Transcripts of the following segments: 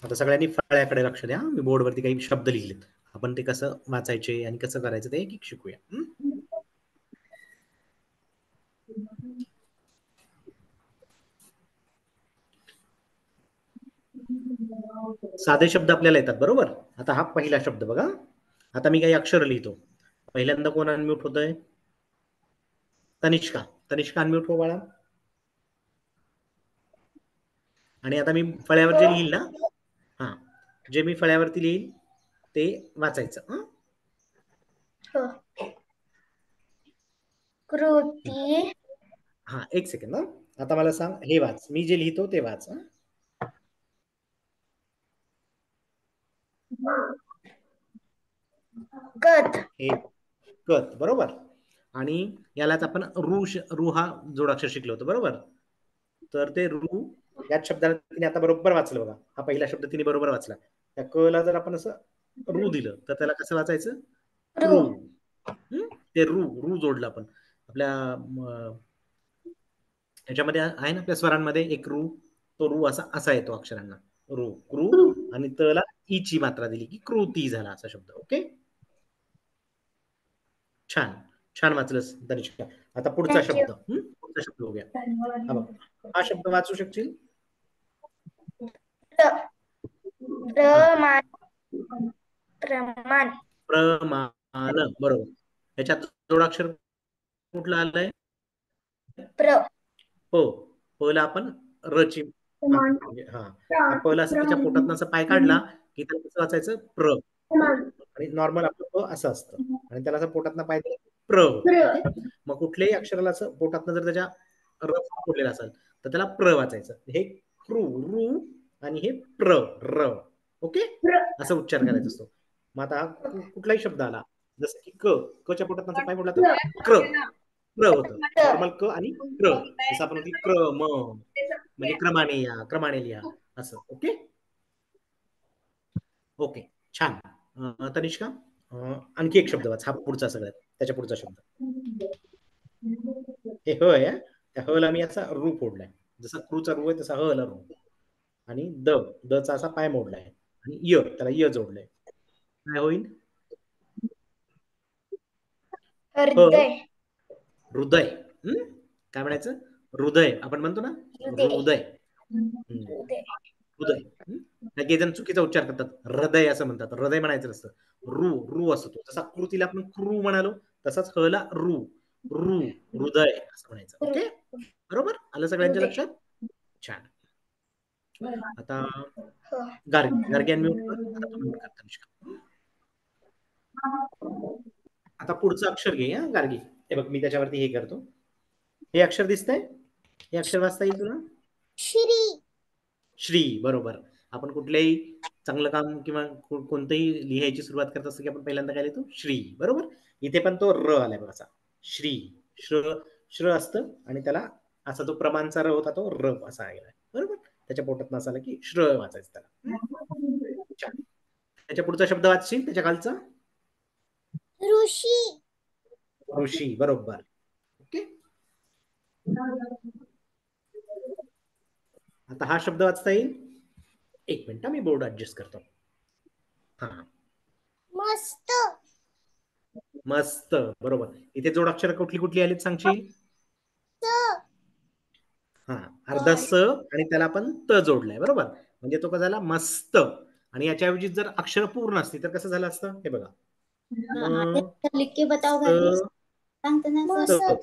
आता सगळ्यांनी फळ्याकडे लक्ष द्या. मी बोर्डवरती काही शब्द लिहिलेत. आपण ते कसं वाचायचे आणि कसं करायचं ते एक एक शिकूया. साधे शब्द आपल्याला येतात बरोबर. आता हा पहिला शब्द बघा. आता मी काही अक्षर लिहितो. पहिल्यांदा कोण अनम्यूट होतंय? तनिष्का. तनिष्का अनम्यूट हो बाळा. आणि आता मी फळ्यावर जे लिहिल ना, हा, जे मी फळ्यावरती लिहिल ते वाचायचं. कृती. हा, एक सेकंद. आता मला सांग, हे वाच. मी जे लिहितो ते वाच. कथ. हे कथ बरोबर. आणि यालाच आपण रू हा जोडाक्षर शिकलो होतो बरोबर. तर ते रू याच शब्दाला तिने आता बरोबर वाचलं बघा. हा पहिला शब्द तिने बरोबर वाचला. त्या क ला जर आपण असं रू दिलं तर त्याला कसं वाचायचं? क्रू. ते रू जोडलं आपण आपल्या ह्याच्यामध्ये आहे ना, आपल्या स्वरांमध्ये एक रू. तो रू असा येतो अक्षरांना. रू क्रू. आणि तला ई ची मात्रा दिली की कृती झाला असा शब्द. ओके, छान छान वाचलंस तनिष्का. आता पुढचा शब्द. पुढचा शब्द बघूया. हा बघ, हा शब्द वाचू शकशील? प्रमाण. प्रमाण. प्रमाण बरोबर. ह्याच्यात जोडाक्षर कुठला आलाय? प. प ला आपण रची. हा, प ला असं त्याच्या पोटात असं पाय काढला की त्याला कसं वाचायचं? प्र. आणि नॉर्मल आपलं प असं असतं. आणि त्याला असं पोटातनं पाय दिला प्र. ओके, मग कुठल्याही अक्षराला असं पोटातनं जर त्याच्या र फोडलेला असेल तर त्याला प्र वाचायचं. हे क्रू रू आणि हे प्र र. ओके, असं उच्चार करायचा असतो. मग आता कुठलाही शब्द आला जसं की क च्या पोटात पाय पडला तर क्र. क्र होतं नॉर्मल क आणि क्र. जसं आपण होती क्रम म्हणजे क्रमाने या, क्रमाने लिहा असं. ओके ओके, छान. तनिष्का, आणखी एक शब्द वाच. हा पुढचा सगळ्यात त्याच्या पुढचा शब्द. हे ह आहे. त्या ह ला मी असा रू फोडलाय. जसा क्रूचा रू आहे तसा ह ला रू. आणि द चा असा पाय मोडलाय. आणि य त्याला य जोडलंय. काय होईल? हृदय. हृदय. काय म्हणायचं? हृदय. आपण म्हणतो ना हृदय. हृदय. काही जण चुकीचा उच्चार करतात, हृदय असं म्हणतात. हृदय म्हणायचं नसतं, रू असतो. जसा कृतीला आपण क्रू म्हणालो तसाच ह ला रू. रू हृदय असं म्हणायचं. ओके, बरोबर आलं सगळ्यांच्या लक्षात? छान. आता गार्गी अनम्यूट कर. आता तू म्यूट कर तनिष्का. आता पुढचं अक्षर घे हा गार्गी. हे बघ, मी त्याच्यावरती हे करतो. हे अक्षर दिसतंय? हे अक्षर वाचता येईल तुला? श्री. श्री बरोबर. आपण कुठल्याही चांगलं काम किंवा कोणतंही लिहायची सुरुवात करत असतो की आपण पहिल्यांदा काय लिहितो? श्री बरोबर. इथे पण तो र आलाय बघा असा. श्री. श्र असतं आणि त्याला असा जो प्रमाणचा र होता तो र असा गेलाय बरोबर. त्याच्या पोटात नसाला की श्र वाचायचं त्याला. छान. त्याच्या पुढचा शब्द वाचशील त्याच्या खालचा? ऋषी. ऋषी बरोबर. ओके, आता हा शब्द वाचता येईल? एक मिनिट मी बोर्ड ऍडजस्ट करतो. हा, मस्त. मस्त बरोबर. इथे जोडाक्षर कुठली कुठली आलीत सांगशील? हा, अर्धा स आणि त्याला आपण त जोडलाय बरोबर. म्हणजे तो कसा झाला? मस्त. आणि याच्याऐवजी जर अक्षर पूर्ण असती तर कसं झालं असतं? हे बघा, लिख के बताओ स घरी. त.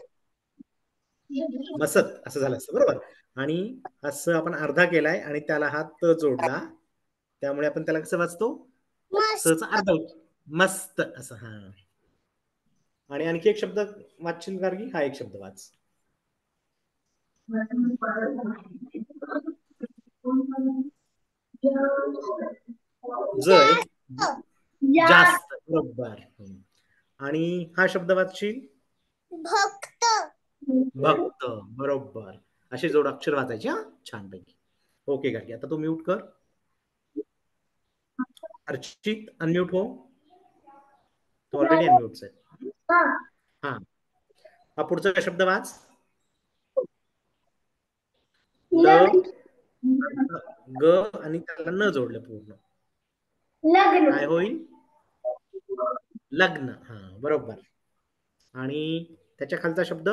मसत असं झालं असतं बरोबर. आणि असं आपण अर्धा केलाय आणि त्याला हा त जोडला, त्यामुळे आपण त्याला कसं वाचतो? स चा अर्धा मस्त असं. हा, आणि आणखी एक शब्द वाचशील गार्गी? हा एक शब्द वाच. जय. जास्त बरोबर. आणि हा शब्द वाचशील? भक्त. भक्त बरोबर. असे जोडाक्षर वाचायचे हा छानपैकी. ओके गार्गी, आता तू म्यूट कर. अर्चित अनम्यूट हो. तो ऑलरेडी अनम्यूट आहे. हा, हा पुढचा शब्द वाच. ग आणि त्याला न जोडलं पूर्ण काय होईल? लग्न. हा, बरोबर. आणि त्याच्या खालचा शब्द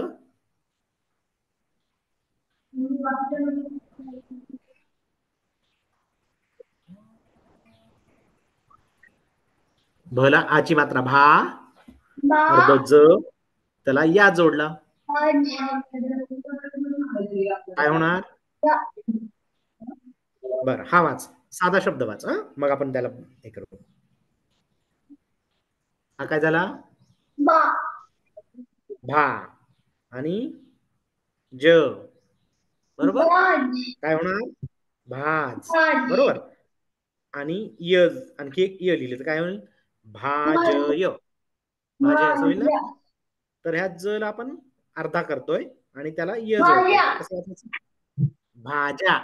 भला आची मात्रा भा, अर्ध ज, त्याला या जोडला काय होणार? बर, हा वाच, साधा शब्द वाच. मग आपण त्याला हे करू. हा काय झाला? भा आणि ज, बरोबर. काय होणार? भाज, बरोबर. आणि य, आणखी एक य लिहिले तर काय होईल? भाजय. भाजय असं होईल ना. तर ह्या ज ला आपण अर्धा करतोय आणि त्याला य जोडतोय, तर कसं वाचायचं? भाज्या.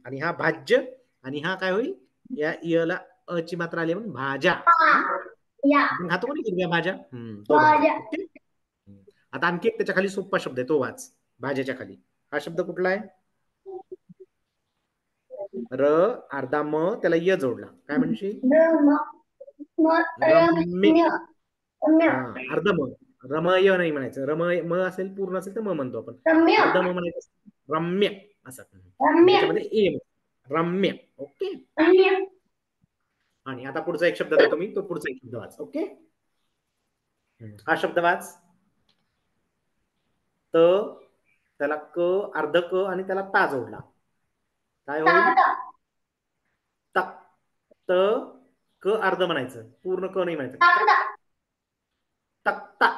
आणि हा भाज्य आणि हा काय होईल? या य ला अ ची मात्रा आली म्हणून भाज्या. आपण खातो कोणी हिरव्या भाज्या, तो भाज्या. ओके. आता आणखी एक त्याच्या खाली सोपा शब्द आहे, तो वाच. भाज्याच्या खाली हा शब्द कुठला आहे? र, अर्धा म, त्याला य जोडला काय म्हणशील? रम्य. हा, अर्ध म, रमय नाही म्हणायचं. रमय म असेल, पूर्ण असेल तर म म्हणतो आपण. अर्ध म म्हणायचं रम्य असं. त्याच्यामध्ये ए, रम्य. ओके. आणि आता पुढचा एक शब्द देतो मी, तो पुढचा एक शब्द वाच. ओके. हा शब्द वाच. त, त्याला क, अर्ध क आणि त्याला ता जोडला काय होईल? तक. त, क अर्ध म्हणायचं, पूर्ण क नाही म्हणायचं. तक्ता.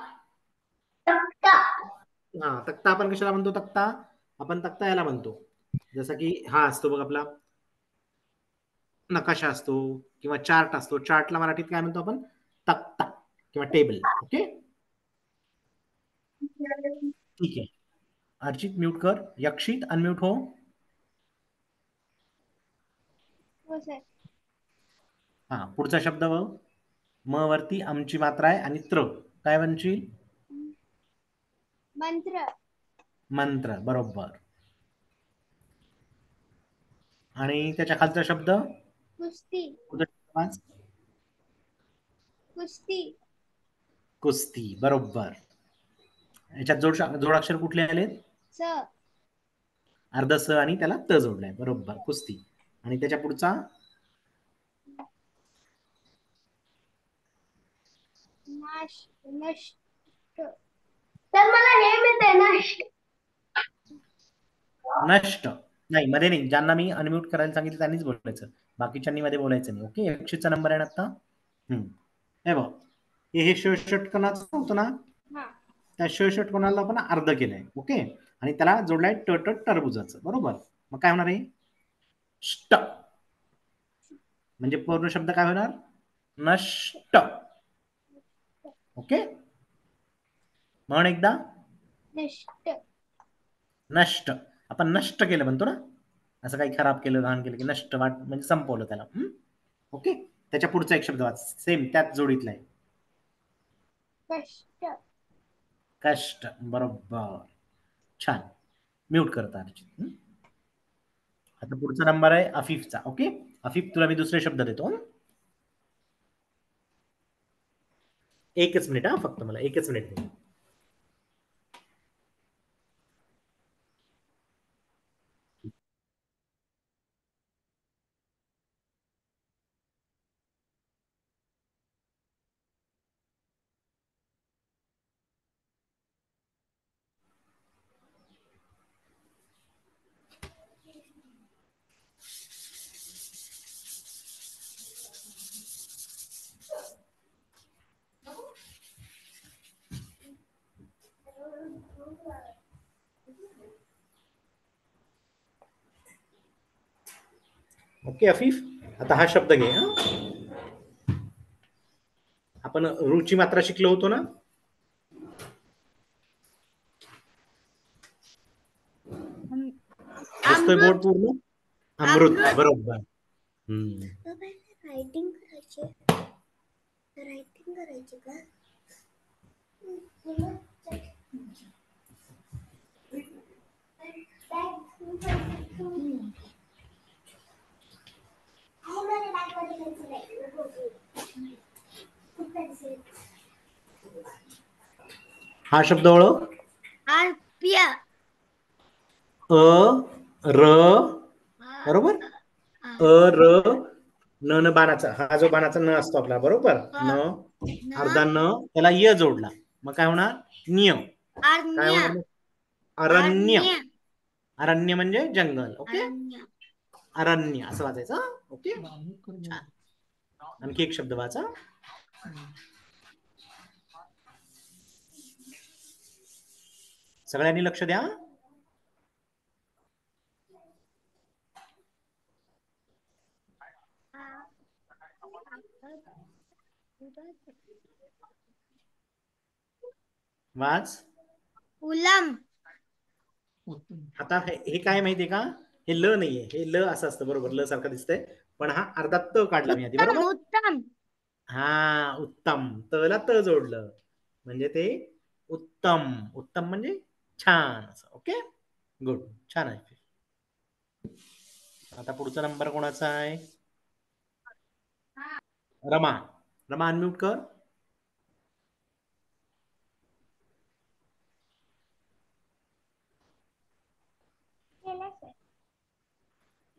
हा, तक्ता आपण कशाला म्हणतो? तक्ता आपण तक्ता याला म्हणतो, जसं की हा असतो बघ आपला नकाशा असतो किंवा चार्ट असतो. चार्टला मराठीत काय म्हणतो आपण? तक्ता किंवा टेबल. ओके. ठीक आहे. अर्चित म्यूट कर. यक्षित अनम्यूट हो. हा, पुढचा शब्द म वरती आमची मात्रा आहे आणि त्र, काय म्हणशील? मंत्र. मंत्र, बरोबर. आणि त्याच्या खालचा शब्द कुस्ती. कुस्ती. कुस्ती, बरोबर. याच्यात जोडाक्षर कुठले आले? स. अर्ध स आणि त्याला त जोडलाय, बरोबर. कुस्ती. आणि त्याच्या पुढचा नष्ट. तर मला हे मिळते नष्ट. नष्ट नाही, मध्ये नाही. ज्यांना मी अनम्यूट करायला सांगितलं त्यांनीच बोलायचं, बाकीच्यांनी मध्ये बोलायचं नाही. ओके. यक्षितचा नंबर आहे ना आता. हे बघ, हे षटकोनाचं होतं ना, त्या षटकोनाला आपण अर्ध केलंय. ओके. आणि त्याला जोडलाय टरबुजाचं, बरोबर. मग काय होणार आहे? ष्ट. म्हणजे पूर्ण शब्द काय होणार? नष्ट. ओके. म्हण एकदा. नष्ट. नष्ट. आपण नष्ट केलं म्हणतो ना, असं काही खराब केलं, घाण केलं की नष्ट वाट म्हणजे संपवलं त्याला. ओके. त्याच्या पुढचा एक शब्द वाच, सेम त्याच जोडीतला आहे. कष्ट. कष्ट, बरोबर. छान. म्यूट करता अर्चित. आता पुढचा नंबर आहे अफीफचा. ओके. अफीफ, तुला मी दुसरे शब्द देतो. एकच मिनिट, हा, फक्त मला एकच मिनिट दे. ओके अफीफ, आता हा शब्द घे. आपण रुची मात्रा शिकलो होतो ना. दिसतोय बोर्ड पूर्ण? अमृत, बरोबर. रायटिंग करायची का? हा शब्द ओळख. अर्प्य. र बरोबर. र न बाणाचा, हा जो बाणाचा न असतो आपला, बरोबर. न अर्धा न त्याला य जोडला, मग काय होणार? निय. काय होणार? अरण्य. अरण्य म्हणजे जंगल. ओके, अरण्य असं वाचायचं. ओके, छान. आणखी एक शब्द वाचा. सगळ्यांनी लक्ष द्या. वाच. उलम. आता हे काय माहितीये का? हे ल नाहीये, हे ल असं असतं, बरोबर. ल सारखं दिसतंय, पण हा अर्धा त काढला मी आधी, बरोबर. उत्तम. हा, उत्तम. तला त जोडलं म्हणजे ते उत्तम. उत्तम म्हणजे छान असं. ओके, गुड, छान आहे. आता पुढचा नंबर कोणाचा आहे? रमा. रमा, अनम्यूट कर.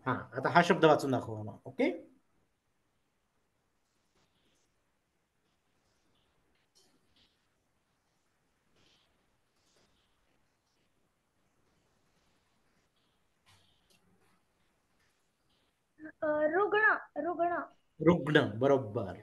हा, आता हा शब्द वाचून दाखव रमा. ओके, रुग्ण. रुग्ण. रुग्ण, बरोबर.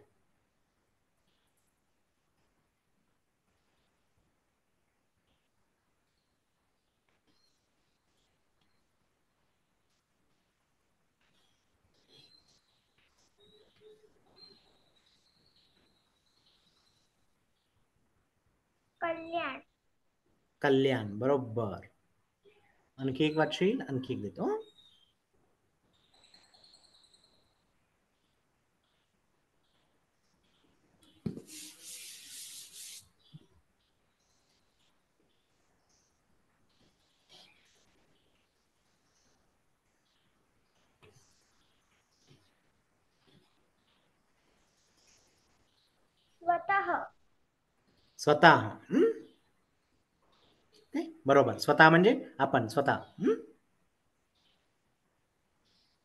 कल्याण. कल्याण, बरोबर. आणखी एक वाचशील? आणखी एक देतो. स्वतः. स्वतः. बरोबर. स्वतः म्हणजे आपण, स्वतः.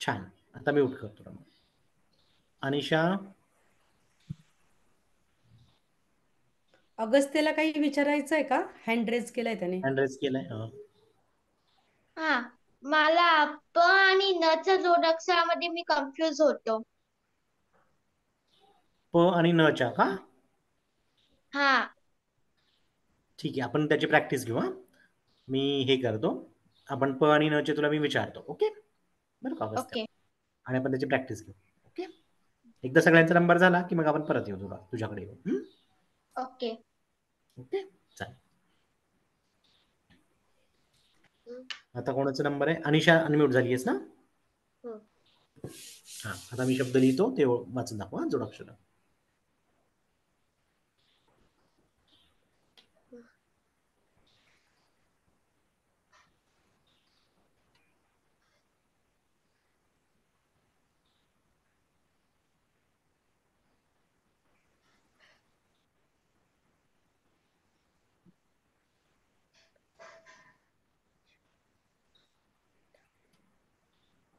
छान. आता मी उठ करतो. अनिशा. अगस्त्यला काही विचारायचंय का? हँड रेज केलाय त्याने. हँड रेज केलाय. हा, मला प आणि न च्या जोडाक्षरामध्ये मी कन्फ्युज होतो. प आणि न च्या का? हा, ठीक आहे, आपण त्याची प्रॅक्टिस घेऊ. हा, मी हे करतो. आपण प आणि न चे तुला मी विचारतो. ओके, बरं का अगस्त्य? ओके. आणि आपण त्याची प्रॅक्टिस घेऊ. ओके, एकदा सगळ्यांचा नंबर झाला की मग आपण परत येऊ तुझ्याकडे येऊ. ओके. ओके, चालेल. आता कोणाचा नंबर आहे? अनिशा अनम्यूट झाली आहेस ना? हा, आता मी शब्द लिहितो, ते वाचून दाखवा जोडाक्षर.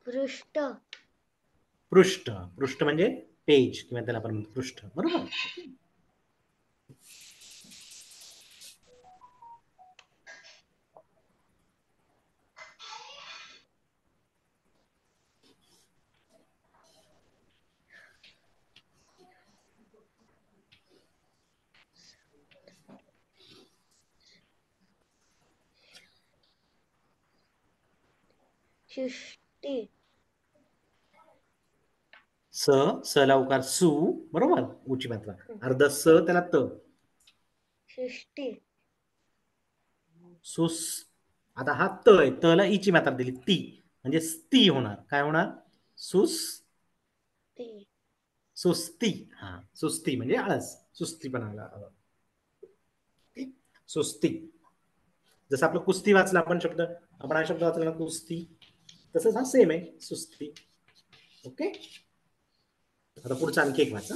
पृष्ठ. पृष्ठ. पृष्ठ म्हणजे पेज, किंवा त्याला आपण म्हणतो पृष्ठ, बरोबर. सृष्टी. स ला उकार सु, बरोबर. उची मात्रा, अर्ध स त्याला त. सृष्टी. सुस. आता हा त आहे, त ला इची मात्रा दिली, ती म्हणजे स्ती होणार. काय होणार? सुस सुस्ती. हा, सुस्ती म्हणजे आळस, सुस्ती पण आला. सुस्ती. जसं आपलं कुस्ती वाचला आपण शब्द, आपण हा शब्द वाचला ना कुस्ती, तसंच हा सेम आहे, सुस्ती. ओके, आता पुढचा आणखी एक वाचा.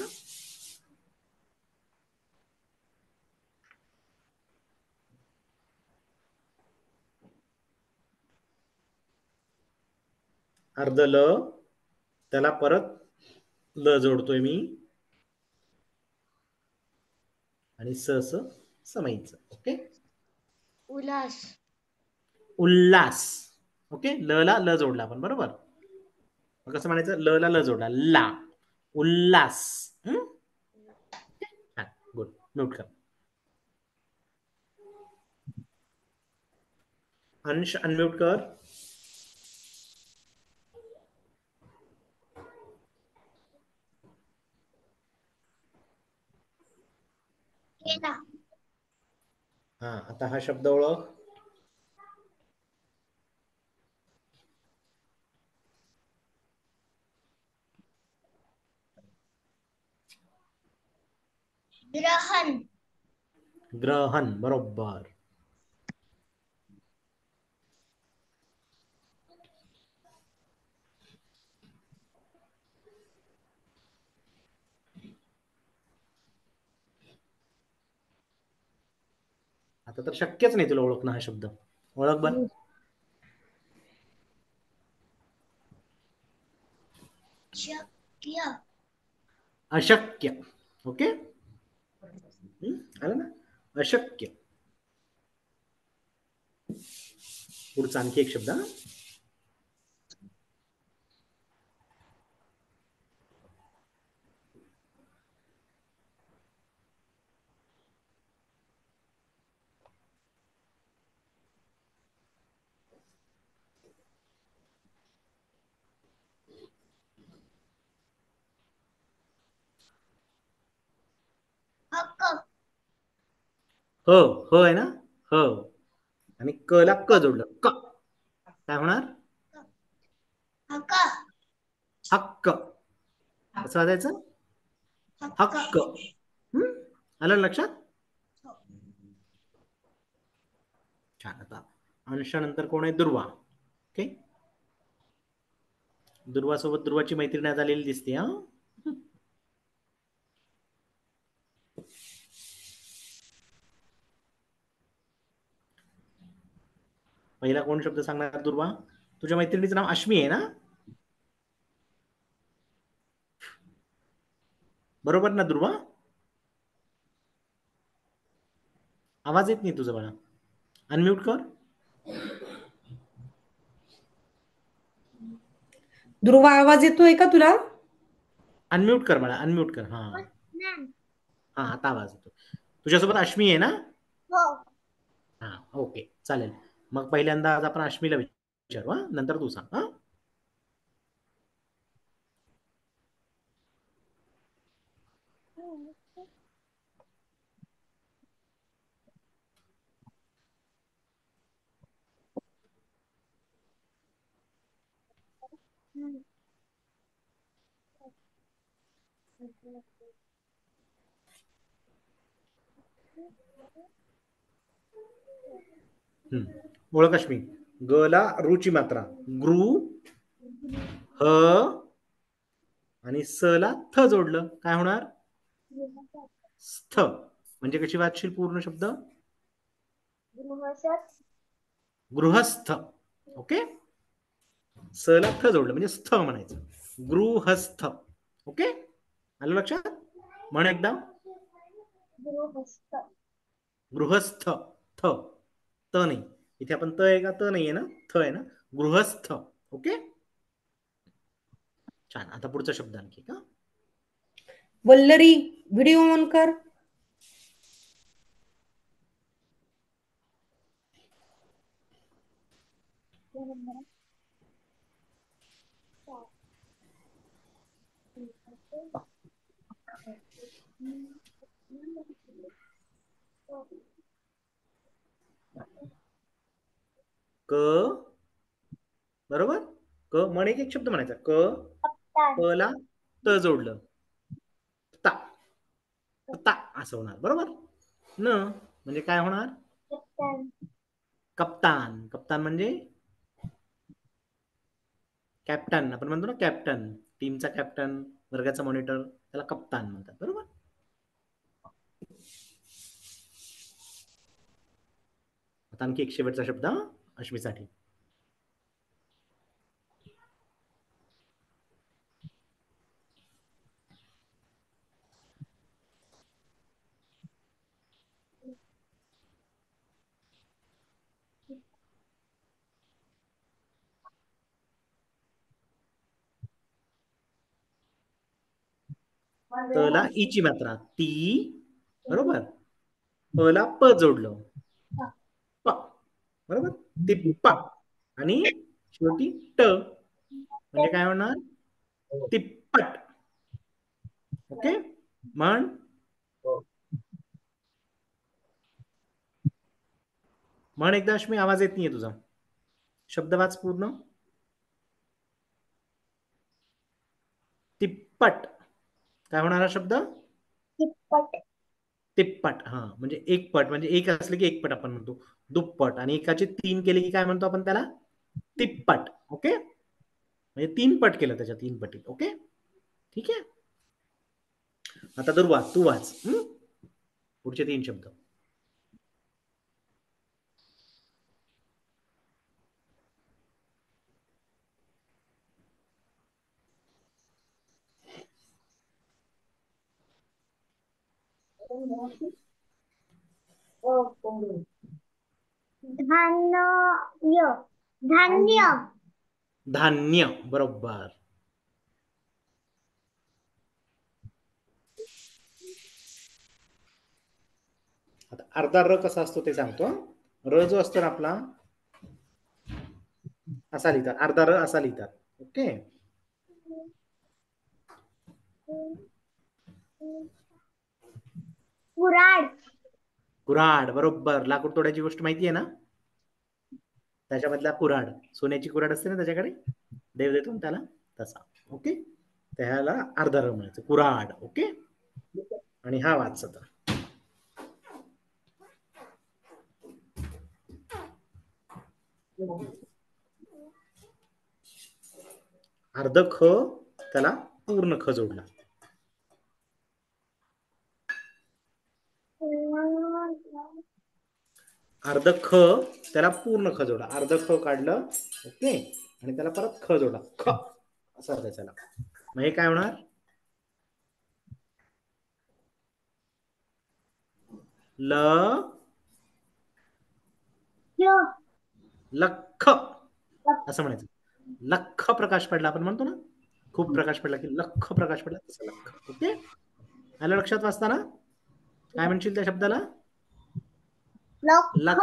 अर्ध ल, त्याला परत ल जोडतोय मी आणि स स समाईचं. ओके, उल्हास. उल्हास. ओके, ल ला ल जोडला आपण, बरोबर. मग कसं म्हणायचं, ल ला ल जोडला, ला, उल्हास. गुड, म्यूट कर. अंश अनम्यूट कर. केला. हा, आता हा शब्द ओळख. ग्रहण. ग्रहण, बरोबर. आता तर शक्यच नाही तुला ओळखणं हा शब्द. ओळख बर. शक्य. अशक्य. ओके, आलं ना, अशक्य. पुढचा आणखी एक शब्द. हक्क. हो, हो आहे ना, हो. आणि क ला क जोडलं, क, काय होणार, हक्क. हक्क. कसं वाजायचं, हक्क. आलं लक्षात. छान. आता अंशानंतर कोण आहे, दुर्वा. ओके, दुर्वा सोबत दुर्वाची मैत्रीण झालेली दिसते. हा, पहिला कोण शब्द सांगणार, दुर्वा. तुझ्या मैत्रिणीचं नाव अश्मी आहे ना, बरोबर ना दुर्वा. आवाज येत नाही तुझं बाळा, अनम्यूट कर. ध्रुवा, आवाज येतोय का तुला? अनम्यूट कर बाळा, अनम्यूट कर. हा, हा, आता आवाज येतो. तुझ्यासोबत अश्मी आहे ना. हो. हा, ओके, चालेल. मग पहिल्यांदा आज आपण अश्मीला विचारू, हा, नंतर तू सांग. हा, ओळख अश्मी. ग ला रुची मात्रा, ग्रू, ह आणि स ला थ जोडलं, काय होणार, स्थ. म्हणजे कशी वाचशील पूर्ण शब्द, गृहस्थ. ओके, स ला थ जोडलं म्हणजे स्थ म्हणायचं, गृहस्थ. ओके, आलं लक्षात. म्हण एकदा, गृहस्थ. गृहस्थ. थ, त नाही इथे, आपण त आहे का, त नाही आहे ना, थ आहे ना, गृहस्थ. ओके, छान. आता पुढचा शब्द आणखी का, वल्लरी, व्हिडिओ ऑन कर. क, बरोबर. क, म्हण एक शब्द म्हणायचा, क, प ला त जोडलं, ता, ता असं होणार, बरोबर. न म्हणजे काय होणार, कप्तान. कप्तान म्हणजे कॅप्टन. आपण म्हणतो ना कॅप्टन, टीमचा कॅप्टन, वर्गाचा मॉनिटर, त्याला कप्तान म्हणतात, बरोबर. आता आणखी एक शेवटचा शब्द अश्मीसाठी, तला ईची मात्रा ती, बरोबर. ला प जोडलं, प, बरोबर. तिप्पा. आणि शेवटी ट, म्हणजे काय होणार? तिप्पट. ओके. म्हण. म्हण एकदा अश्मी, आवाज येत नाहीये तुझा. शब्द वाच पूर्ण. तिप्पट. काय होणार हा शब्द? तिप्पट. हा, म्हणजे एक पट, म्हणजे एक असलं की एक पट आपण म्हणतो. दुप्पट. आणि एकाचे 3 केले की काय म्हणतो आपण त्याला? तिप्पट. ओके. म्हणजे 3 पट केलं त्याच्या, 3 पटी. ओके, ठीक आहे. आता दुर्वा तू वाच पुढचे 3 शब्द. धान्य. धान्य. धान्य, बरोबर. आता अर्धा र कसा असतो ते सांगतो. र जो असतो ना आपला, असा लिहितात. अर्धा र असा लिहितात. ओके. कुऱ्हाड. कुऱ्हाड, बरोबर. लाकूड तोड्याची गोष्ट माहिती आहे ना? त्याच्यामधला कुऱ्हाड, सोन्याची कुऱ्हाड असते ना त्याच्याकडे, देव देतो ना त्याला, तसा. ओके. त्याला अर्धा र म्हणायचं, कुऱ्हाड. ओके. आणि हा वाच आता. अर्ध ख, त्याला पूर्ण ख जोडला. अर्ध ख, त्याला पूर्ण ख जोडा. अर्ध ख काढलं, ओके, आणि त्याला परत ख जोडा. ख असं त्याला. मग हे काय होणार? ल, लख, असं म्हणायचं. लख प्रकाश पडला, आपण म्हणतो ना, खूप प्रकाश पडला की लख प्रकाश पडला, तसं लख. ओके. आलं लक्षात वाचताना? काय म्हणशील त्या शब्दाला? लख.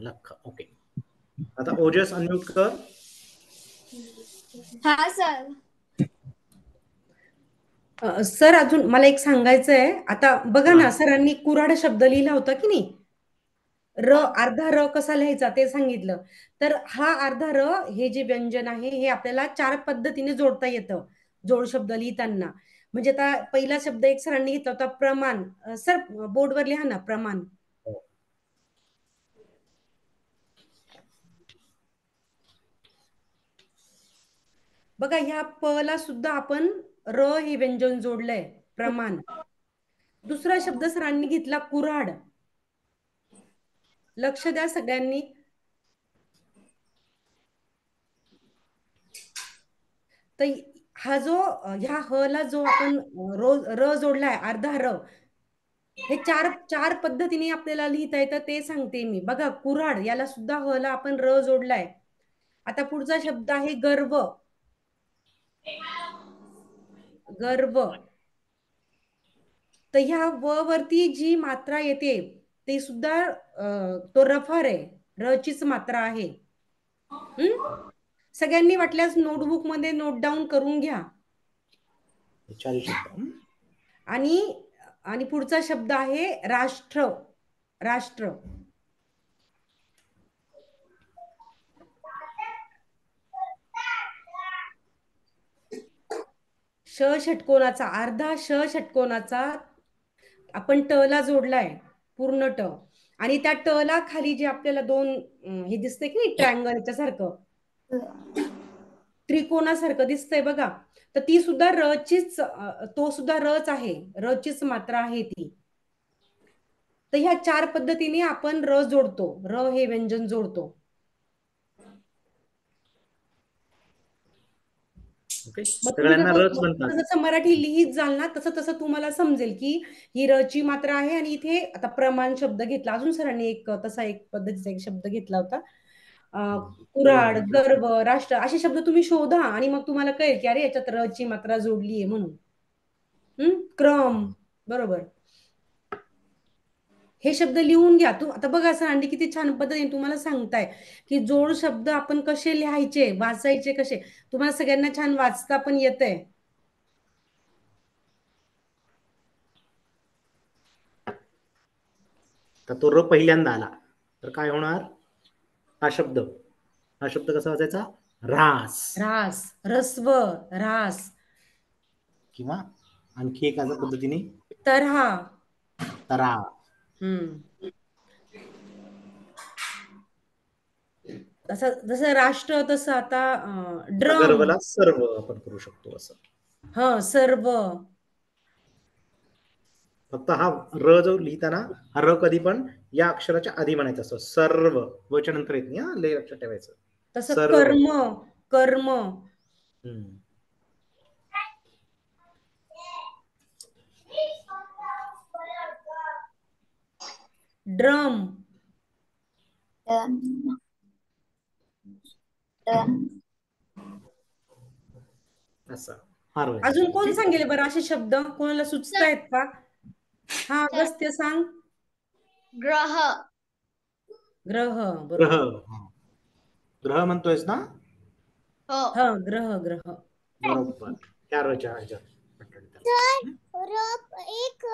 लख. ओके. आता ओजस अनम्यूट कर. हा सर. सर, अजून मला एक सांगायचं आहे. आता बघा ना, सरांनी कुऱ्हाड शब्द लिहिला होता की नाही, र, अर्धा र कसा लिहायचा ते सांगितलं. तर हा अर्धा र, हे जे व्यंजन आहे हे आपल्याला 4 पद्धतीने जोडता येतं, जोड शब्द लिहिताना. म्हणजे आता पहिला शब्द एक सरांनी घेतला होता, प्रमाण. सर, बोर्डवर लिहा ना, प्रमाण. बघा, ह्या प ला सुद्धा आपण र हे व्यंजन जोडलंय, प्रमाण. दुसरा शब्द सरांनी घेतला, कुऱ्हाड. लक्ष द्या सगळ्यांनी. तर हा जो, ह्या ह ला जो आपण र जोडलाय, अर्धा र, हे 4 पद्धतीने आपल्याला लिहिता येतं, ते सांगते मी. बघा, कुऱ्हाड, याला सुद्धा ह ला आपण र जोडलाय. आता पुढचा शब्द आहे गर्व. गर्व. तर ह्या व वरती जी मात्रा येते ते सुद्धा तो रफार आहे, र चीच मात्रा आहे. सगळ्यांनी वाटल्यास नोटबुक मध्ये नोट डाऊन करून घ्या. आणि पुढचा शब्द आहे राष्ट्र. राष्ट्र. श षटकोनाचा, अर्धा श षटकोनाचा आपण ट ला जोडलाय, पूर्ण ट. आणि त्या ट ला खाली जे आपल्याला 2 हे दिसतंय की नाही, ट्रायंगलच्या सारखं, त्रिकोणासारखं दिसतंय बघा, तर ती सुद्धा र चीच, तो सुद्धा रच आहे, र चीच मात्रा आहे ती. तर ह्या 4 पद्धतीने आपण र जोडतो, र हे व्यंजन जोडतो. जसं मराठी लिहित जाल ना, तसं तसं तुम्हाला समजेल की ही र ची मात्रा आहे. आणि इथे आता प्रमाण शब्द घेतला, अजून सरांनी एक तसा एक पद्धतीचा एक शब्द घेतला होता, कुऱ्हाड, गर्व, राष्ट्र. असे शब्द तुम्ही शोधा आणि मग तुम्हाला कळेल की अरे, याच्यात र ची मात्रा जोडली आहे म्हणून. क्रम, बरोबर. हे शब्द लिहून घ्या. तू आता बघा सरांनी किती छान पद्धतीने तुम्हाला सांगताय की जोड शब्द आपण कसे लिहायचे, वाचायचे कसे. तुम्हाला सगळ्यांना छान वाचता पण येतंय. तर तो र पहिल्यांदा आला तर काय होणार? हा शब्द कसा वाचायचा? रास. रास, रस्व, रास. किंवा आणखी एका पद्धतीने तऱ्हा. तरा. जसं राष्ट्र तसं आता ड्रम. गर्वला सर्व आपण करू शकतो असं. सर्व. फक्त हा र जो लिहिताना हा र कधी पण या अक्षराच्या आधी म्हणायचा असतो. सर्व वच्या नंतर येत नाही. हा लय लक्षात ठेवायचं. तसं कर्म, कर्म. ड्रम. असं. अजून कोण सांगेल बरं असे शब्द? कोणाला सुचतायत का? हा, अगस्त्य सांग. ग्रह. ग्रह, ग्रह. बरोबर. ग्रह म्हणतोयस ना? हा, ग्रह, ग्रह. बरोबर. त्या रच्या एक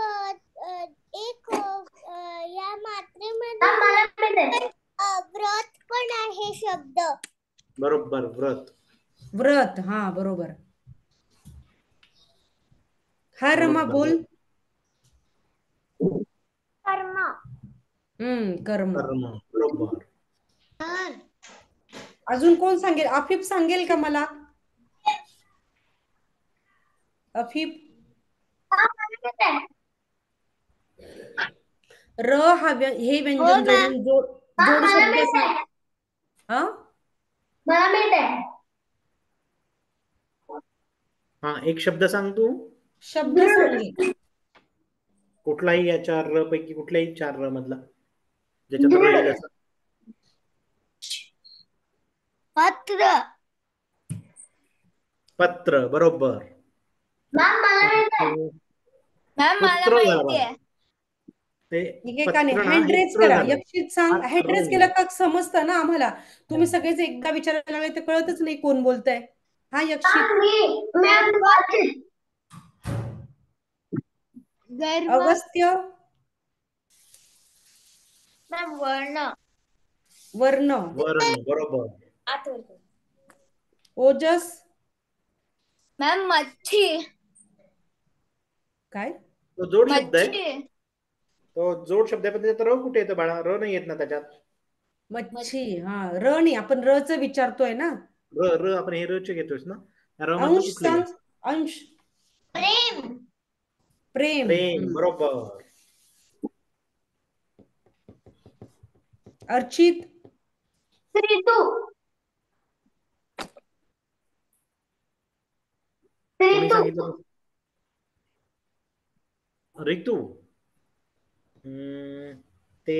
या मात्रेमध्ये व्रत पण आहे शब्द. बरोबर, व्रत. व्रत, हा बरोबर. हा रमा बोल. कर्म. कर्म. बरोबर. अजून कोण सांगेल? आफिफ सांगेल का मला? आफिफ. र हा हे व्यंजन जोडून जोड शब्द सांग. हा, मला माहित आहे. हा, एक शब्द सांग तू. शब्द सांगे. कुठलाही या 4 र पैकी कुठल्याही 4 र मधला ज्याच्यात र येईल असं. पत्र. पत्र, बरोबर. मॅम मला माहिती आहे. एकेकाने हँड रेज करा. यक्षित सांग. हँड रेज केला का समजतं ना आम्हाला. तुम्ही सगळेच एकदा विचारायला लागले तर कळतच नाही कोण बोलतंय. हा, यक्षित. अगस्त्य. मॅम वर्ण. वर्ण, बरोबर. ओजस. मॅम मच्छी. काय? तो जोड शब्द आहे. तो जोड शब्द आहे पण त्याच्यात र कुठे येतो बाळा? र नाही येत ना त्याच्यात. मच्छी. हा, र नाही. आपण र च विचारतोय ना. र आपण हे र चे घेतोय ना. अंश सांग. अंश. प्रेम. प्रेम, बरोबर. अर्चित. ऋतू. कोणी सांगितलं? ऋतू. ते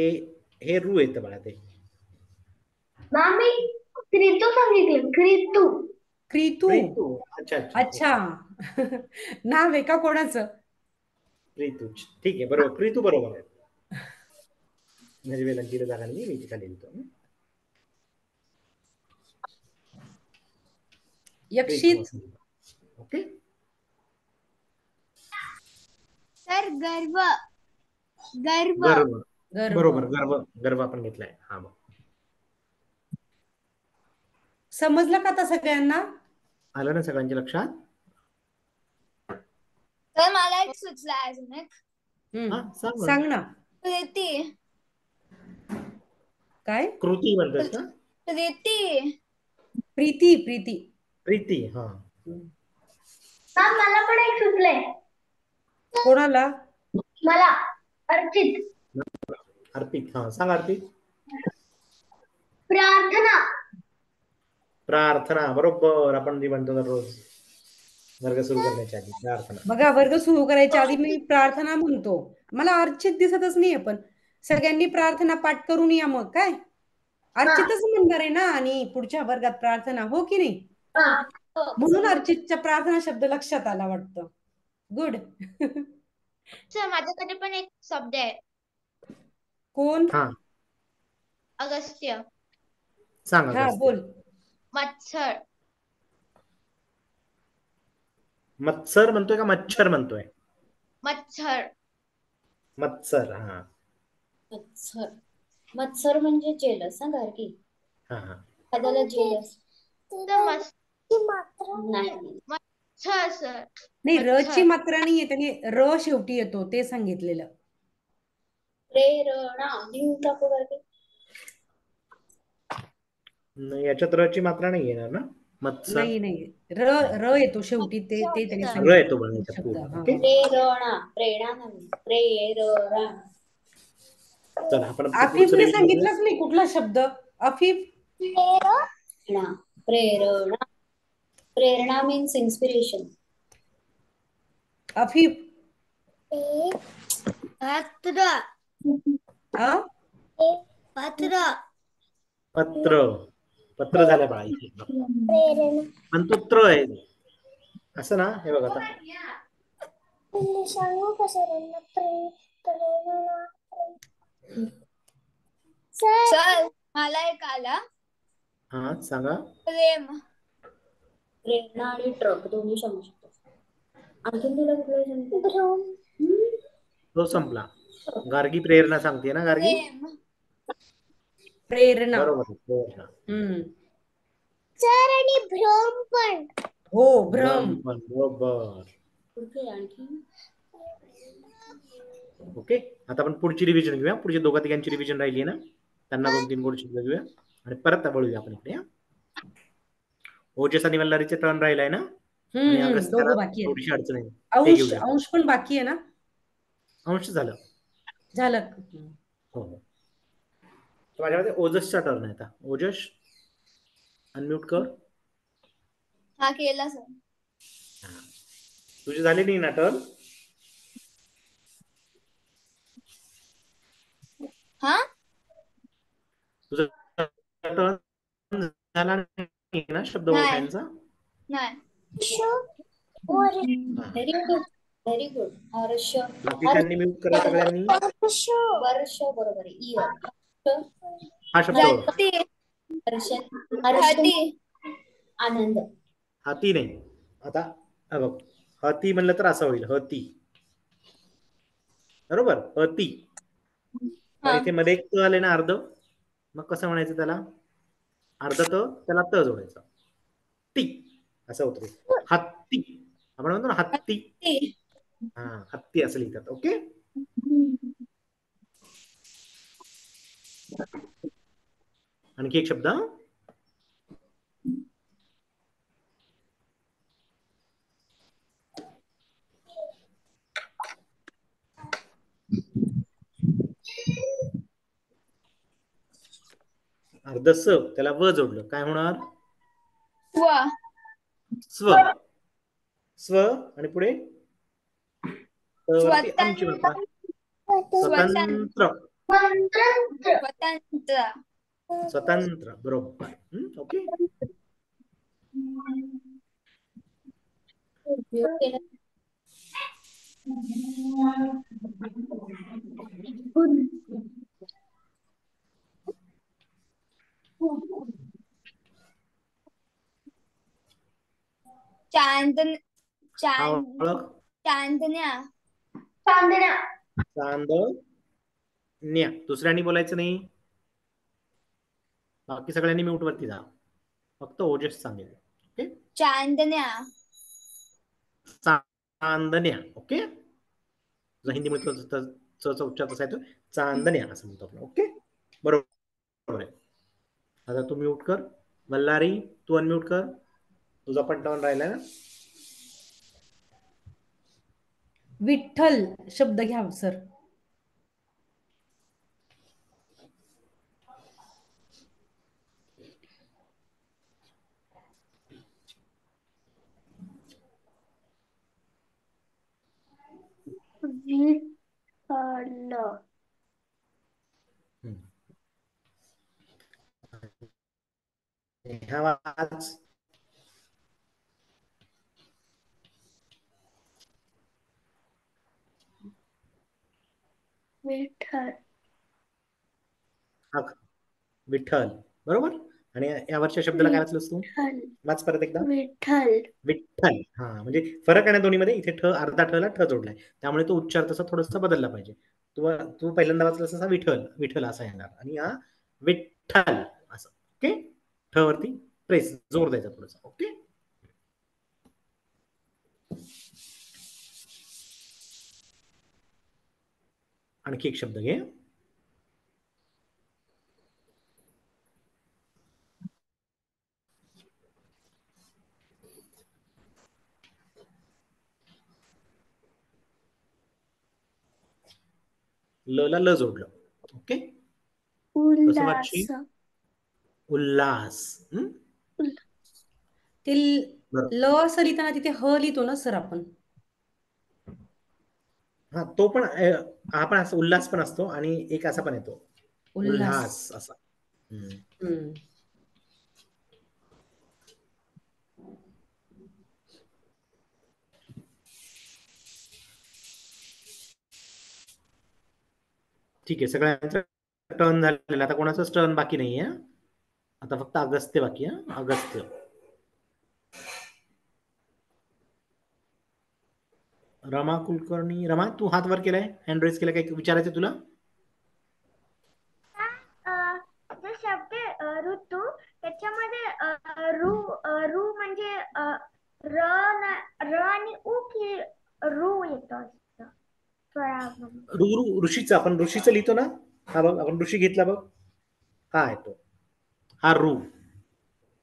हे रू येतं बाळा ते. मामी ऋतू सांगितलं. क्रितू. अच्छा. नाव आहे का कोणाचं? क्रितू. ठीक आहे, बरोबर. क्रितू बरोबर आहे. म्हणजे वेलांची जागा नाही, मी खाली लिहितो. यक्षित. ओके. सर गर्व. बरोबर. गर्व आपण घेतलाय. हा, समजलं का आता सगळ्यांना? आलं ना सगळ्यांच्या लक्षात? तर मला एक सुचलं अजून एक. सांग ना. प्रीती. काय? कृती म्हणतोस का? प्रीती. हा. मला पण एक सुचलंय. कोणाला? मला. अर्चित. हा, सांग अर्पित. प्रार्थना, बरोबर. आपण जी म्हणतो रोज वर्ग सुरू करण्याच्या आधी प्रार्थना. बघा, वर्ग सुरू करायच्या आधी मी प्रार्थना म्हणतो. मला अर्चित दिसतच नाहीये. पण सगळ्यांनी प्रार्थना पाठ करून या मग. काय अर्चितच म्हणणार आहे ना. आणि पुढच्या वर्गात प्रार्थना, हो की नाही? म्हणून अर्चितच्या प्रार्थना शब्द लक्षात आला वाटतं. गुड. सर माझ्याकडे पण एक शब्द आहे. कोण? हा अगस्त्य. सांग हा अगस्त्य. बोल. मत्सर. मत्सर म्हणतोय का मच्छर म्हणतोय? मत्सर. मत्सर. हा मत्सर. मत्सर म्हणजे जेलस ना गार्गी. हा हा एखाद्याला जेलस तर नाही. मत्सर सर. नाही, र ची मत्सर. मात्रा नाहीये, त्याने र शेवटी येतो ते सांगितलेलं. प्रेरणा लिहून टाकू गार्गी. नाही, याच्यात र ची मात्रा नाही येणार ना. मत्सर नाही नाही, र र येतो शेवटी, ते त्याने र र येतो सांगितलं बनायचा शब्द. पूर्ण. हा ओके प्रेरणा. प्रेरणा नाही. प्रेरणा. चला आपण पुढचं आफिफने रिव्हिजन करूया. सांगितलंच नाही कुठला शब्द. आफिफ. प्रेरणा. प्रेरणा. प्रेरणा मीन्स इन्स्पिरेशन. आफिफ. पत्र. हा पत्र. पत्र. पत्र झालं बाळा इथे. पण तो त्र आहे असं ना. हे बघ आता सर मला एक आला. हा सांगा. प्रेम. प्रेरणा आणि ट्रक दोन्ही सांगू शकतो. आणखीन तुला कुठला तो संपला. गार्गी प्रेरणा सांगते ना गार्गी. प्रेम. प्रेरणा. बरोबर प्रेरणा. सर आणि भ्रम पण. हो, भ्रम. पण बरोबर. कुठे आणखी. ओके आता आपण पुढची रिव्हिजन घेऊया. पुढची दोघा तिघांची रिव्हिजन राहिली ना, त्यांना 2-3 गोड शब्द घेऊया आणि परत वळूया आपण इकडे. ओजस आणि वल्लारीचे टर्न राहिलाय ना, आणि अगस्त्याला दोघं बाकी आहेत. थोडीशी अडचण आहे, ते अंश घेऊया. अंश पण बाकी आहे ना. अंश झालं. झालं. हो तर माझ्यामध्ये ओजसचा टर्न आहे आता. ओजस अनम्यूट कर. हा केला सर. तुझी झाली नाही ना टर्न. हा तुझा टर्न झाला नाही ना शब्द नाही. ओळखायचा. नाही. Very good. Very good. Harsh. बाकीच्यांनी म्यूट करा सगळ्यांनी. वर्ष बरोबर आहे. इयर. हा शब्द ओळख. हर्ष. हर्ष. आनंद. हाती नाही. आता हा बघ, हती म्हणलं तर असं होईल, हती. बरोबर, हती. तर इथे मध्ये एक त आले ना अर्ध, मग कसं म्हणायचं त्याला. अर्ध त त्याला त जोडायचं. ती असं होतं. हत्ती आपण म्हणतो ना, हत्ती. हा हत्ती असं लिहितात. ओके आणखी एक शब्द. अर्ध स त्याला व जोडलं, काय होणार. स्व. स्व आणि पुढे वरती अंची मात्रा. स्वतंत्र. स्वतंत्र बरोबर. ओके चांदन. ओळख. चांदण्या. चांदण्या. दुसऱ्यांनी बोलायचं नाही. बाकी सगळ्यांनी म्यूट वरती जा, फक्त ओजस सांगेल. ओके चांदण्या. चांदण्या. ओके हिंदीमध्ये चा उच्चार कसा येतो, चांदण्या असं म्हणतो आपण. ओके बरोबर आहे. आता तू म्यूट कर. वल्लारी तू अनम्यूट कर, तुझा पण टर्न राहिला ना. विठ्ठल शब्द घ्या सर. आवाज विठ्ठल. हा, विठ्ठल, बरोबर. आणि यावरच्या शब्दाला काय वाचलंस तू? वाच परत एकदा. विठ्ठल. विठ्ठल. हा, म्हणजे फरक आहे ना दोन्हीमध्ये. इथे ठ, अर्धा ठ ला ठ जोडलाय, त्यामुळे तो उच्चार तसा थोडासा बदलला पाहिजे. तू पहिल्यांदा वाचलास तसा विठ्ठल, विठ्ठल असा येणार, आणि हा विठ्ठल असं. ओके, ठ वरती प्रेस, जोर द्यायचा थोडासा. ओके, आणखी एक शब्द घे. ल ला ल जोडलं. ओके, कसं वाटशील? उल्हास. ते ल असं लिहिताना तिथे ह लिहितो ना सर आपण? हा, तो पण हा पण असं उल्हास पण असतो, आणि एक असा पण येतो उल्हास असा. ठीक आहे, सगळ्यांचं टर्न झालेलं. आता कोणाचंच टर्न बाकी नाहीये. आता फक्त अगस्त्य बाकी आहे. अगस्त्य. रमा कुलकर्णी. रमा, तू हात वर केलाय, हँड रेज केलाय, काही विचारायचं तुला? जो शब्द ऋतू, त्याच्यामध्ये रू म्हणजे र आणि उ की रू येतो? ऋषीचं, आपण ऋषीचं लिहितो ना. हा बघ, आपण ऋषी घेतला बघ, हा येतो, हा रू.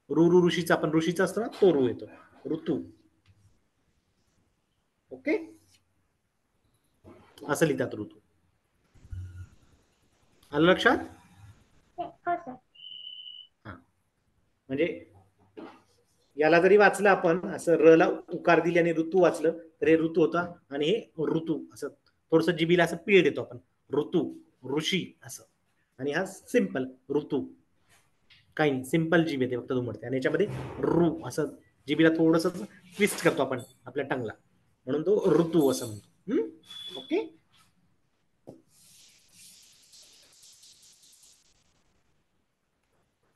रू ऋषीचा, आपण ऋषीचा असतो ना, तो रू येतो. ऋतू. ओके, असं लिहितात ऋतू. आलं लक्षात? हा, म्हणजे याला जरी वाचलं आपण असं, र ला उकार दिली आणि ऋतू वाचलं, तर हे ऋतू होता, आणि हे ऋतू असं थोडस जिबीला असं पीळ देतो आपण. ऋतू, ऋषी असं. आणि हा सिंपल ऋतू, काही नाही, सिंपल जीभ येते, फक्त दुमडते. आणि याच्यामध्ये रू असं जीबीला थोडस ट्विस्ट करतो आपण आपल्या टंगला, म्हणून तो ऋतू असं म्हणतो. ओके,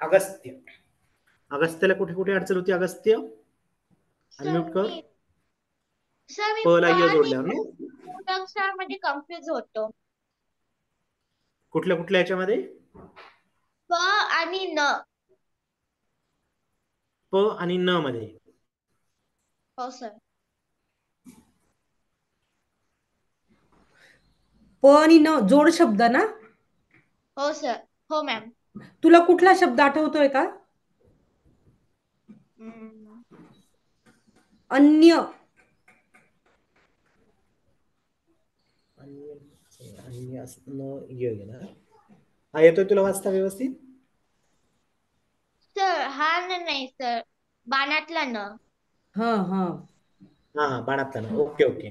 अगस्त्य. अगस्त्याला कुठे कुठे अडचण होती? अगस्त्य, अनम्यूट कर. प ला य जोडल्यावर ना, अक्षरामध्ये कन्फ्युज होतो. कुठल्या कुठल्या याच्यामध्ये? प आणि न. प आणि न मध्ये. हो सर. प आणि न जोड शब्द ना? हो सर. हो मॅम. तुला कुठला शब्द आठवतोय का? अन्य. हा येतोय तुला वाचता व्यवस्थित? सर हा नाही सर, बाणातला न. हा हा हा, बाणातला न. Okay okay.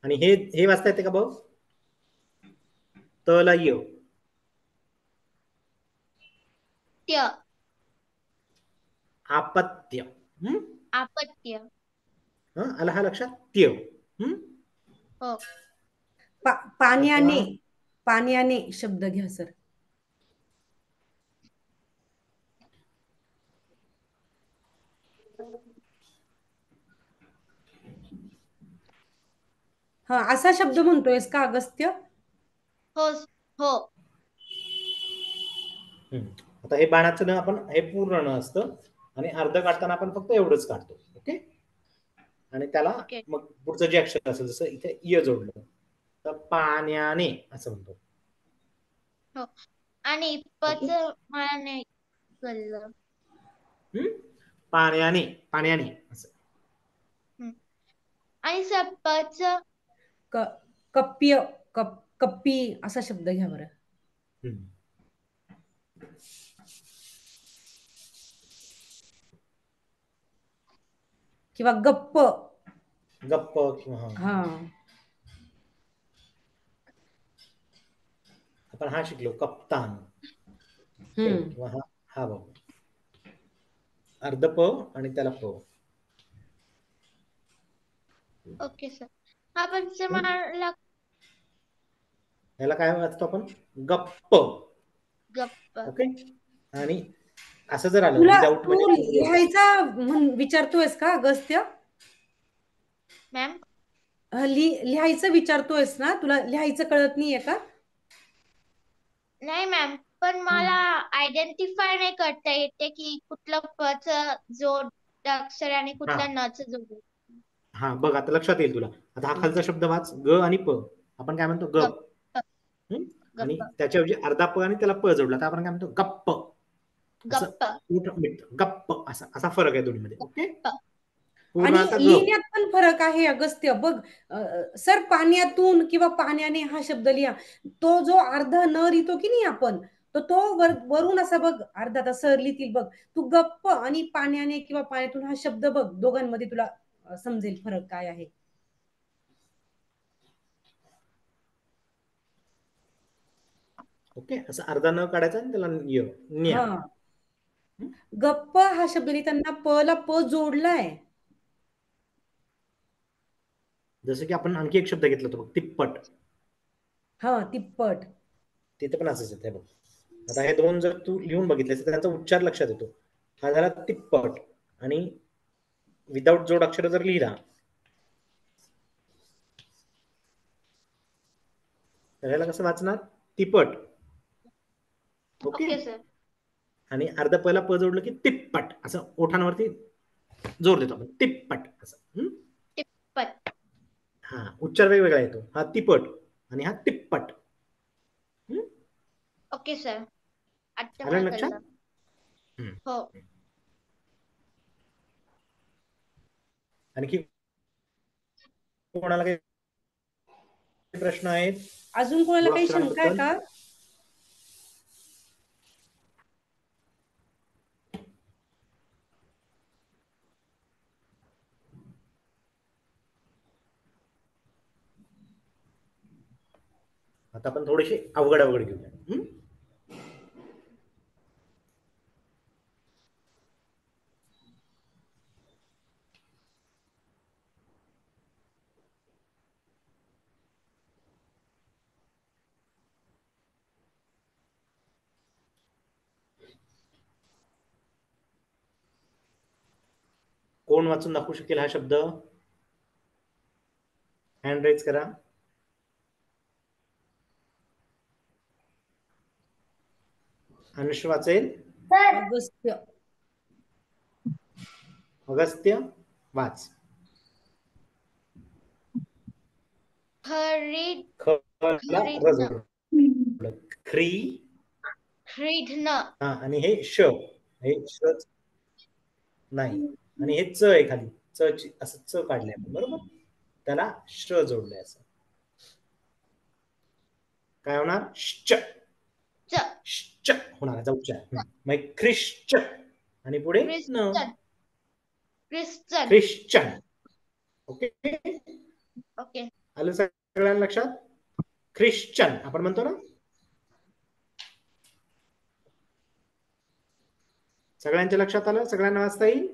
आणि हे वाचता येते का बघ? त ला य. त्य. आपत्य. आपत्य. आला हा लक्षात? त्य. हो. पाण्याने. पाण्याने शब्द घ्या सर. हा, असा शब्द म्हणतोयस का अगस्त्य? हो हो. आता हे बाणाचं न आपण, हे पूर्ण न असतं, आणि अर्ध काढताना आपण फक्त एवढंच काढतो. ओके, आणि त्याला मग पुढचं जे अक्षर असेल, जसं इथे य जोडलं तर पाण्याने असं म्हणतो. हो, आणि पच मला नाही कळलं. पाण्याने, पाण्याने असं. आणि सर पच? कप्य, कप्पी असा शब्द घ्या बरं. किंवा गप्प. गप्प किंवा हा. आपण हा शिकलो, कप्तान. किंवा हा बघ, अर्ध प आणि त्याला प. Okay sir. हा पण सर मला याला काय वाचतो आपण? गप्प. गप्प. ओके. आणि असं जर आलं तुला विदाऊट तू म्हणजे लिहायचा विचारतोयस का अगस्त्य? मॅम लिहायचं विचारतोयस ना? तुला लिहायचं कळत नाहीये का? नाही मॅम, पण मला आयडेंटिफाय नाही करता येते की कुठलं प च जोडाक्षर आणि कुठलं न च जोड. हा बघ आता लक्षात येईल तुला. आता हा खालचा शब्द वाच, ग आणि प. आपण काय म्हणतो? गप. आणि गप्प. त्याच्याऐवजी अर्धा प आणि त्याला प जोडला तर आपण काय म्हणतो? गप्प. असं गप्प. उठ मिळतं. गप्प असा फरक आहे दोन्हीमध्ये. ओके. पूर्ण आणि आता ग. लिहिण्यात पण फरक आहे अगस्त्य. बघ सर, पाण्यातून किंवा पाण्याने हा शब्द लिहा. तो जो अर्धा न लिहितो की नाही आपण, तो वरून असा बघ अर्धा सर लिहितील बघ. तू गप्प आणि पाण्याने किंवा पाण्यातून हा शब्द बघ, दोघांमध्ये तुला समजेल फरक काय आहे. ओके. असं अर्धा न काढायचा आणि त्याला न्या. हा, गप्प हा शब्द लिहिताना प ला प जोडलाय. जसं की आपण आणखी एक शब्द घेतला होता बघ, तिप्पट. हा, तिप्पट. तिथे पण असंच येते बघ. आता हे दोन जर तू लिहून बघितले तर त्यांचा उच्चार लक्षात येतो. हा झाला तिप्पट. आणि विदाऊट जोड अक्षर जर लिहिला तर ह्याला कसं वाचणार? तिपट. Okay sir. आणि अर्ध पहिला प जोडलं की तिप्पट, असं ओठांवरती जोर देतो आपण, तिप्पट असं. तिप्पट. हा, उच्चार वेगवेगळा येतो. हा तिपट आणि हा तिप्पट. ओके सर, आता आलं मला लक्षात? कळलं. हो. आणखी कोणाला काही प्रश्न आहेत अजून कोणाला काही शंका आहे जोडाक्षरांबद्दल? का? आता आपण थोडीशी अवघड घेऊया. कोण वाचून दाखवू शकेल हा शब्द? हँड रेज करा. अनुष वाचेल? अगस्त्य. अगस्त्य वाच. खरीदण. आणि हे श, हे श नाही, आणि हे च आहे खाली, च असं च काढलंय आपण, बरोबर? त्याला श जोडलंय असं. काय होणार? श्च. श्च होणार याचा उच्चार. मग ख्रिश्च आणि पुढे न. ख्रिश्चन. ओके. ओके. आलं सगळ्यांना लक्षात? ख्रिश्चन आपण म्हणतो ना, सगळ्यांच्या लक्षात आलं? सगळ्यांना वाचता येईल?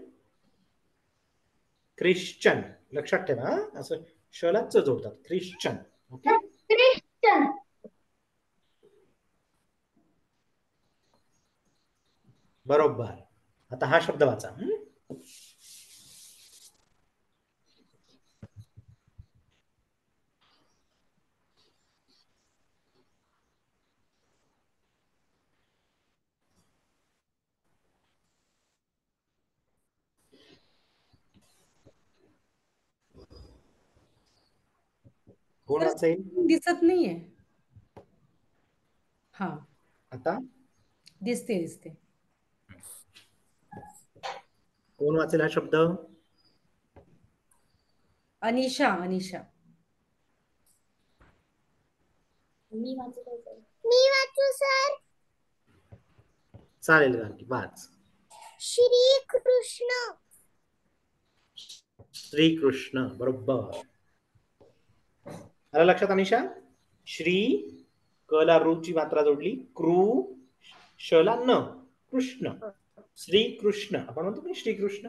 ख्रिश्चन लक्षात ठेवा. असं शला च जोडतात. ख्रिश्चन. ओके. ख्रिश्चन. बरोबर. आता हा शब्द वाचा. कोण वाचेल? दिसत नाहीये. हा, आता दिसते. कोण वाचेल हा शब्द? अनिशा. मी वाचू सर. चालेल, वाच. श्रीकृष्ण. श्रीकृष्ण. बरोबर. आलं लक्षात अनिशा? श्री, क ला रू ची मात्रा जोडली, क्रू, श ला न, कृष्ण. श्रीकृष्ण आपण म्हणतो की श्रीकृष्ण.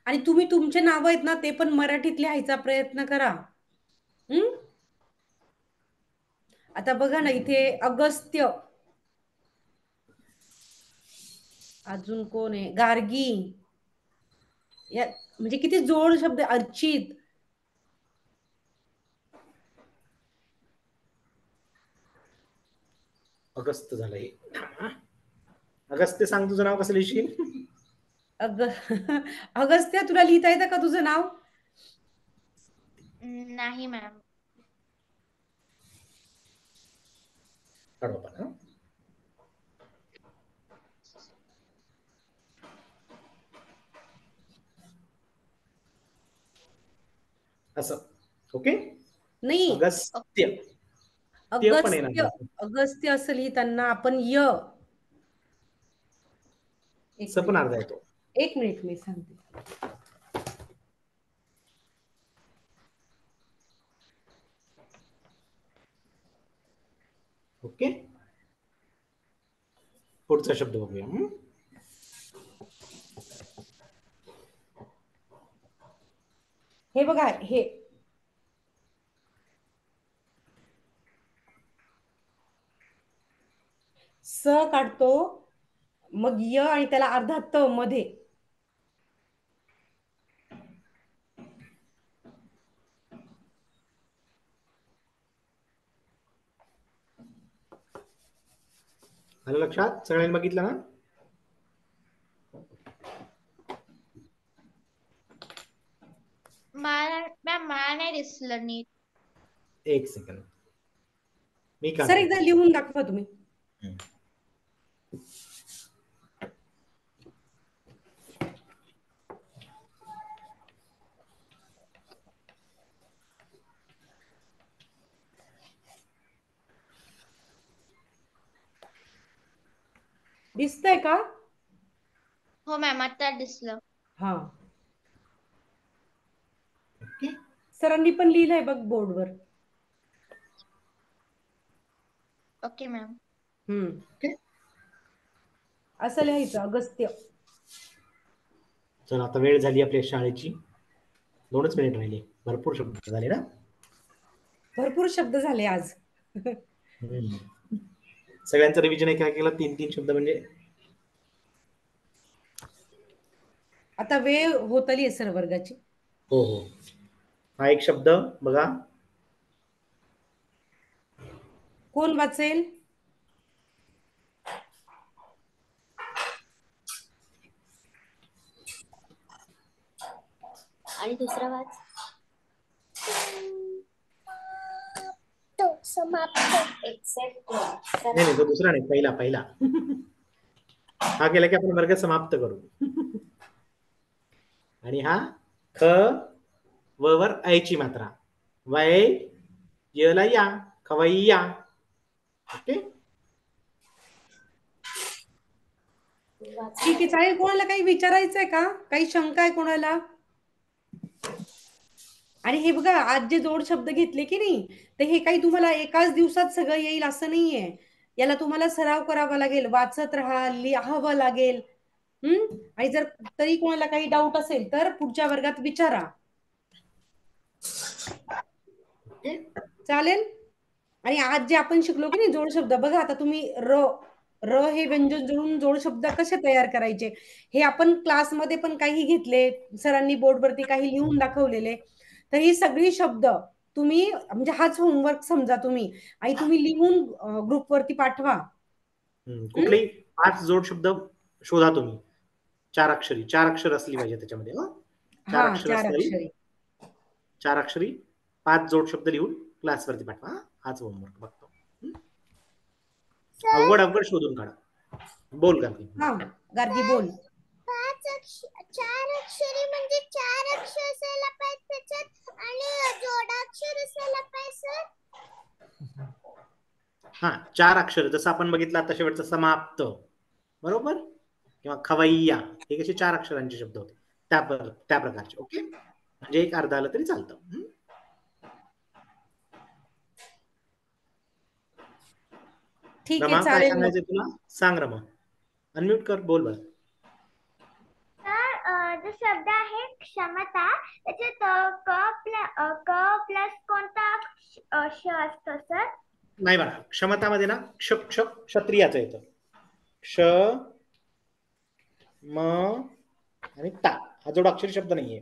आणि तुम्ही तुमचे नाव आहेत ना ते पण मराठीत लिहायचा प्रयत्न करा. आता बघा ना इथे अगस्त्य, अजून कोण आहे, गार्गी, या म्हणजे किती जोड शब्द, अर्चित. अगस्त झालंय. अगस्त्य, सांग तुझं नाव कसं लिहिशील? अगस्त्य, तुला लिहिता येतं का तुझं नाव? नाही मॅम. काढू आपण. असं. ओके. नाही, अगस्त्य. ते पण अगस्त्य, येणार. अगस्त्य असं लिहिताना आपण य. पण अर्धा येतो. एक मिनिट मी सांगते. ओके. पुढचा शब्द बघूया. हे बघा, हे स काढतो, मग य आणि त्याला अर्धा त मध्ये. आलं लक्षात? सगळ्यांनी बघितलं ना? मला नाही दिसलं नीट. एक सेकंड. मी सर एकदा लिहून दाखवा तुम्ही. दिसतंय का? हो मॅम, आता दिसलं. हा. सरांनी पण लिहिलंय बघ बोर्डवर. Okay ma'am. असं लिहायचं, अगस्त्य. चल, आता वेळ झाली आपल्या शाळेची. 2च मिनिट राहिले. भरपूर शब्द झाले ना? भरपूर शब्द झाले आज. सगळ्यांचं रिव्हिजन काय केलं? 3-3 शब्द म्हणजे. आता वेळ होत आली आहे सर वर्गाची. हो हो. हा एक शब्द बघा. कोण वाचेल? आणि दुसरा वाच. समाप्त. एक्सेप्ट. नाही, तो दुसरा नाही, पहिला. हा केला की आपण वर्ग समाप्त करू. आणि हा ख व वर ऐची मात्रा. वय यला या, खवय्या. ओके. ठीक आहे, चालेल. कोणाला काही विचारायचंय का? काही शंका आहे कोणाला? आणि हे बघा, आज जे जोड शब्द घेतले की नाही, तर हे काही तुम्हाला एकाच दिवसात सगळं येईल असं नाहीये. याला तुम्हाला सराव करावा लागेल, वाचत राहा, लिहावं लागेल. आणि जर तरी कोणाला काही डाऊट असेल तर पुढच्या वर्गात विचारा. चालेल. आणि आज जे आपण शिकलो की नाही जोड शब्द, बघा आता तुम्ही र हे व्यंजन जोडून जोड शब्द कसे तयार करायचे हे आपण क्लासमध्ये पण काही घेतले, सरांनी बोर्डवरती काही लिहून दाखवलेले. तर ही सगळी शब्द तुम्ही, म्हणजे हाच होमवर्क समजा तुम्ही, आणि तुम्ही लिहून ग्रुपवरती पाठवा. कुठलेही 5 जोड शब्द शोधा तुम्ही. 4 अक्षरी. 4 अक्षर असली पाहिजे त्याच्यामध्ये. 4 अक्षर 4 असली. अक्षरी. 4 अक्षरी 5 जोड शब्द लिहून क्लासवरती पाठवा. हाच होमवर्क बघतो. अवघड शोधून काढा. बोल गार्गी. गार्गी बोल. 4 अक्षरी म्हणजे 4 अक्षर असायला पाहिजे त्याच्यात, आणि जोडाक्षर असायला पाहिजे. हा, 4 अक्षर. जसं आपण बघितलं आता शेवटचं समाप्त, बरोबर, किंवा खवय्या, हे कसे 4 अक्षरांचे शब्द होते त्या प्रकारचे. ओके. म्हणजे एक अर्धा आलं तरी चालतं. ठीक रमा, आहे, काय चालेल. सांगायचं तुला? सांग रमा. अनम्यूट कर, बोल बरं. तर जो शब्द आहे क्षमता त्याच्यात क प्लस कोणता श असतो सर? नाही बघा, क्षमतामध्ये ना क्षत्रियाचं येतं. क्ष म आणि ता हा जोडाक्षरी शब्द नाहीये.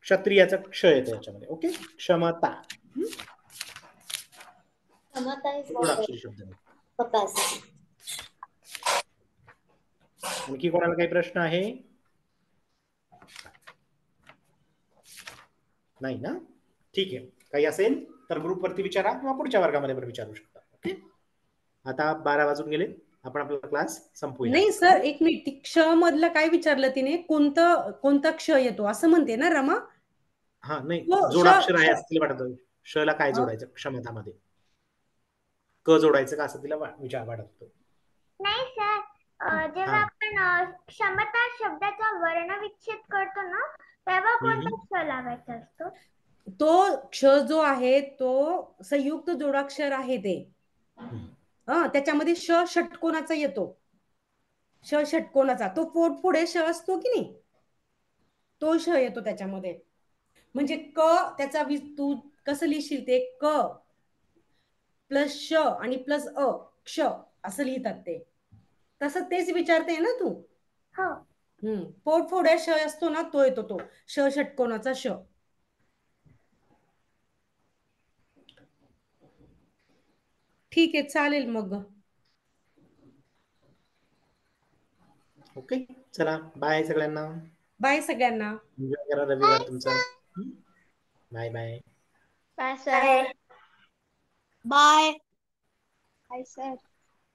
क्षत्रियाचा क्ष येतो याच्यामध्ये. ओके, क्षमता जोडाक्षरी शब्द नाही. आणखी कोणाला काही प्रश्न आहे? नाही ना? ठीक आहे. काही असेल तर ग्रुपवरती विचारा किंवा पुढच्या वर्गामध्ये पण विचारू शकता. ओके, आता 12 वाजून गेले, आपण आपला क्लास संपवूया. नाही सर, एक मिनिट. क्ष मधलं काय विचारलं तिने? कोणता क्ष येतो असं म्हणते ना रमा? हा नाही, जोडाक्षर आहे असं तिला वाटत. श ला काय जोडायचं क्षमतामध्ये? क जोडायचं का असं तिला विचार वाटत. नाही सर, जेव्हा आपण क्षमता शब्दाचा वर्णविच्छेद करतो ना, तेव्हा कोणता क्ष लावायचा असतो? तो क्ष जो आहे तो संयुक्त जोडाक्षर आहे ते. त्याच्यामध्ये श षटकोनाचा येतो. श षटकोनाचा तो पोट पुढे श असतो की नाही, तो श येतो त्याच्यामध्ये. म्हणजे क त्याचा तू कसं लिहिशील ते क प्लस श आणि प्लस अ क्ष असं लिहितात ते. तसं तेच विचारते ना तू? हो. पोट पुढे श असतो ना, तो येतो तो श षटकोनाचा श. ठीक आहे, चालेल मग. ओके, चला बाय सगळ्यांना. बाय सगळ्यांना. एन्जॉय करा रविवार तुमचा. Bye bye. Bye sir. Bye. Bye sir.